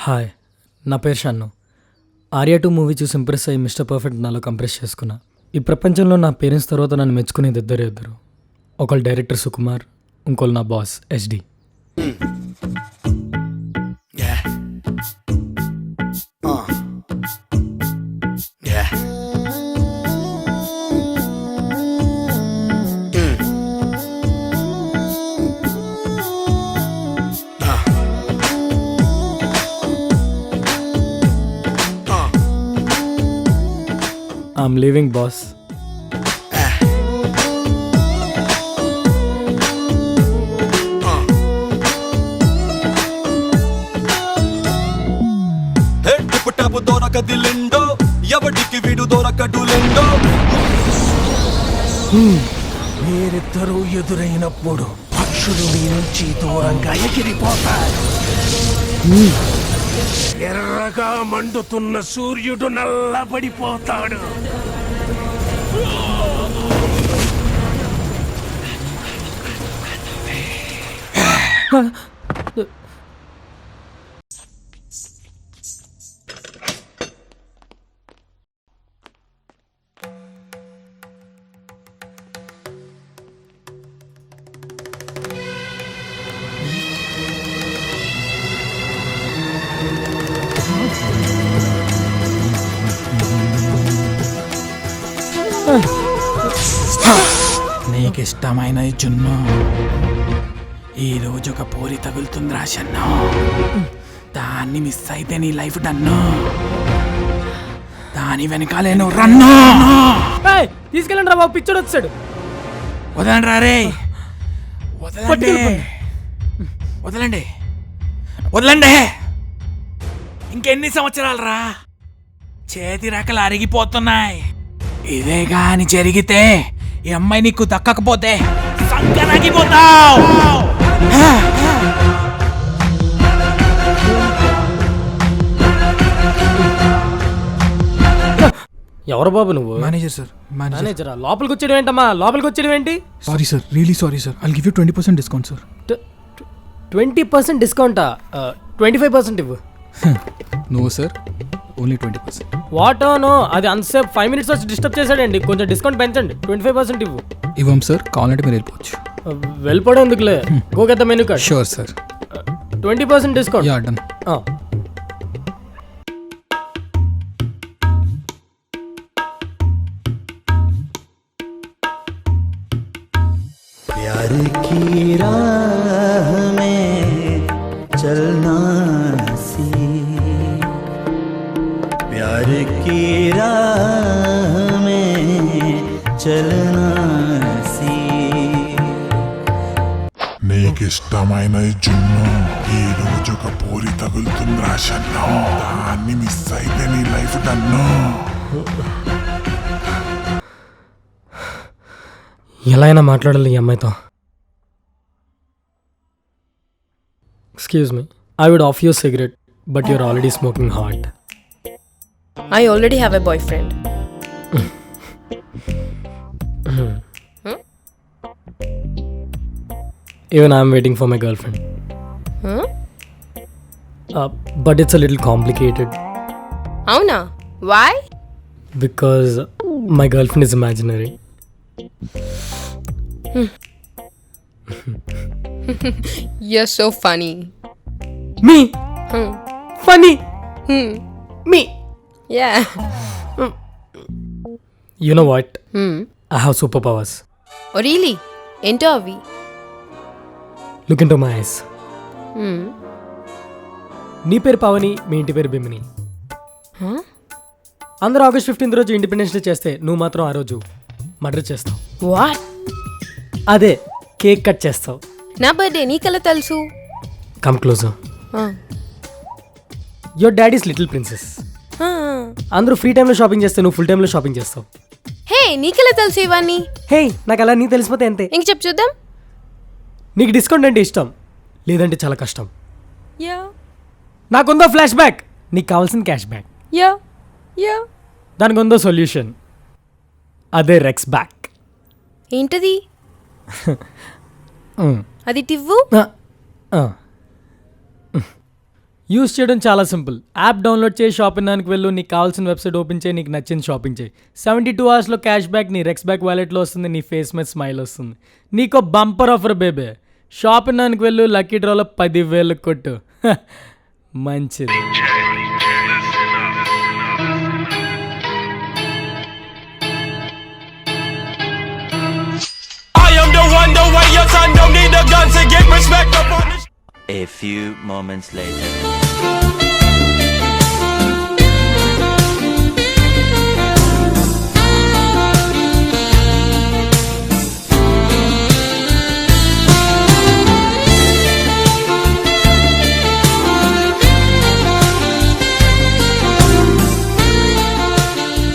Hi, నా పేరు Shannu. Arya 2 movie చూసి ఇంప్రెస్ అయ్యి మిస్టర్ పర్ఫెక్ట్ నాలో కంప్రెస్ చేసుకున్నా. ఈ ప్రపంచంలో నా పేరెంట్స్ తర్వాత నన్ను మెచ్చుకునేది ఇద్దరు. ఒకళ్ళు డైరెక్టర్ సుకుమార్, ఇంకోళ్ళు నా boss SD. I'm leaving, boss. టిప్పు దొరకదిలెండో ఎవడికి వీడు దొరకడులెండో. మీరిద్దరూ ఎదురైనప్పుడు పక్షులు మీ నుంచి దూరంగా ఎగిరిపోతారు. ఎర్రగా మండుతున్న సూర్యుడు నల్లబడిపోతాడు. నీకిష్టమైన జున్ను ఈరోజు ఒక పోరి తగులుతుంది రాశన్ను. దాన్ని మిస్ అయితే నీ లైఫ్ డన్ను. దాని వెనకాలే నువ్వు రన్ను. తీసుకెళ్ళండి రా బాబు, పిచ్చోడు వచ్చాడు. వదలండి రే, వదలండి వదలండి వదలండి. ఇంకెన్ని సంవత్సరాలు రా, చేతి రెక్కలు అరిగిపోతున్నాయి. ఇదే గాని జరిగితే ఈ అమ్మాయి నీకు దక్కకపోతే సంకనాగిపోతావు. ఎవరు బాబు నువ్వు? Manager sir. మేనేజరా? లోపలికి వచ్చేయడం ఏంటమ్మా? లోపలికి వచ్చేయడం ఏంటి? Sorry sir, really sorry sir. I'll give you 20% discount sir. 20% డిస్కౌంటా? 25% ఇవ్వు. No sir, only 20%. What no? అది అంతసేపు 5 minutes వచ్చి డిస్టర్బ్ చేశాడండి. కొంచెం డిస్కౌంట్ పెంచండి. 25% ఇవ్వు. ఇవ్వం సార్, కావాలంటే మీరు వెళ్ళిపోవచ్చు. వెళ్ళిపోవడం ఎందుకులే, go get the menu card. Sure sir. 20% discount. Yeah done. प्यार की राह में चलना सी, प्यार की राह में चलना सी. నీకిష్టమైన జున్ను ఈరోజు ఒక పోరి తగులుతుంది రాశన్ను. దాన్ని మిస్ అయితే నీ లైఫ్ డన్ను. ఎలా అయినా మాట్లాడాలి ఈ అమ్మాయితో. Excuse me, I would offer you cigarette but you're already smoking hot. I already have a boyfriend. Even I'm waiting for my girlfriend. But it's a little complicated Avuna? Why? because my girlfriend is imaginary. You're so funny. Me? Funny? Me? Yeah. You know what? I have superpowers. Oh really? Ento avi. Look into my eyes. నీ పేరు పవని, మీ ఇంటి పేరు Bimini. అందరూ August 15th రోజు independence day చేస్తే నువ్వు మాత్రం ఆ రోజు మర్డర్ చేస్తావు. What? అదే కేక్ కట్ చేస్తావు. నా బర్త్డే నీకెలా తెలుసు? Come closer. Your daddy's little princess. అందరూ ఫ్రీ టైంలో షాపింగ్ చేస్తే నువ్వు ఫుల్ టైంలో షాపింగ్ చేస్తావు. హే నీకెలా తెలుసు ఇవన్నీ? హే, నాకు అలా నీ తెలిసిపోతే అంతే. ఇంక చెప్పు చూద్దాం. నీకు డిస్కౌంట్ అంటే ఇష్టం, లేదంటే చాలా కష్టం. యా నాకుందో ఫ్లాష్ బ్యాక్, నీకు కావాల్సిన క్యాష్ బ్యాక్. యా యా దానికి ఉందో సొల్యూషన్, అదే రెక్స్ బ్యాక్. ఏంటది? అది టివ్వు. యూస్ చేయడం చాలా సింపుల్. యాప్ డౌన్లోడ్ చేసి షాపింగ్ దానికి వెళ్ళు, నీకు కావాల్సిన వెబ్సైట్ ఓపెన్ చేయి, నీకు నచ్చింది షాపింగ్ చేయి. 72 అవర్స్లో క్యాష్ బ్యాక్ నీ రెక్స్ బ్యాక్ వాలెట్లో వస్తుంది, నీ ఫేస్ మీద స్మైల్ వస్తుంది. నీకో బంపర్ ఆఫర్ బేబే. షాపింగ్ దానికి వెళ్ళు, లక్కీ డ్రాలో 10,000 కొట్టు. మంచిది. A few moments later.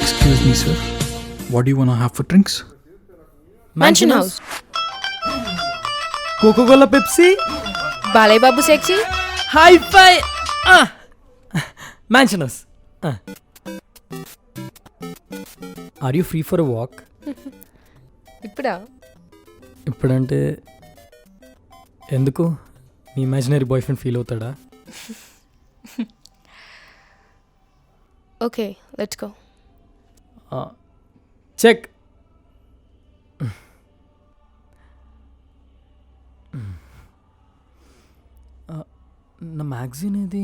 Excuse me, sir. What do you want to have for drinks? Mansion House. Coca Cola, Pepsi, Balayya Babu sexy. Hi fi. Mansion house. Are you free for a walk? ఇప్పుడా? ఇప్పుడంటే ఎందుకు? నీ imaginary boyfriend feel అవుతాడా? Okay, let's go. Check. నా magazine ఏది?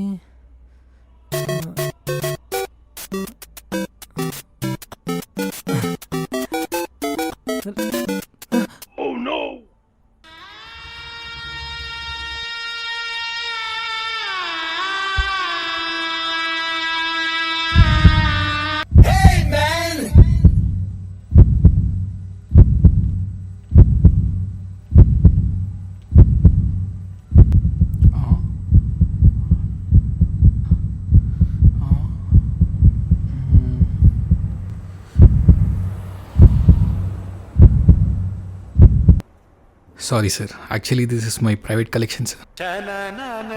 Sorry, sir. Actually, this is my private collection, sir.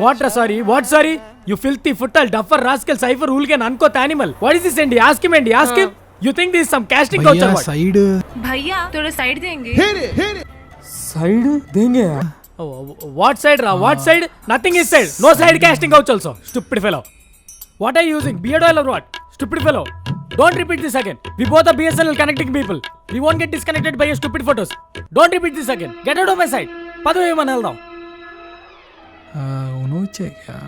What sorry? What sorry? You filthy footal, duffer, rascal, cipher, hooligan, uncut animal. What is this, Andy? Ask him, Andy. Ask him. You think this is some casting couch or what? Side. भैया थोड़ा side देंगे. Side? देंगे? Oh, what side, Ra? What side? Nothing is side. No side casting couch also. Stupid fellow. What are you using? Beard oil or what? Stupid fellow. Don't repeat this again. We both are BSNL connecting people. We won't get disconnected by your stupid photos. Don't repeat this again. Get out of my sight. Padu ఏమని వెళ్దాం. उन्होंने check किया.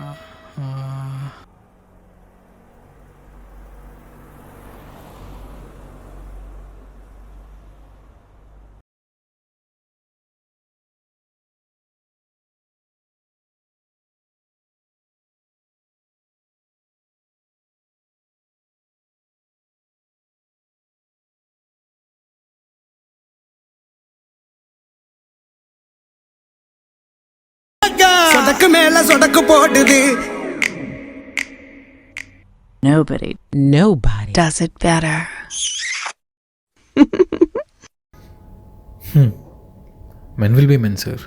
சொடக்கு மேல சொடக்கு போடுது. Nobody does it better. Men will be men, sir.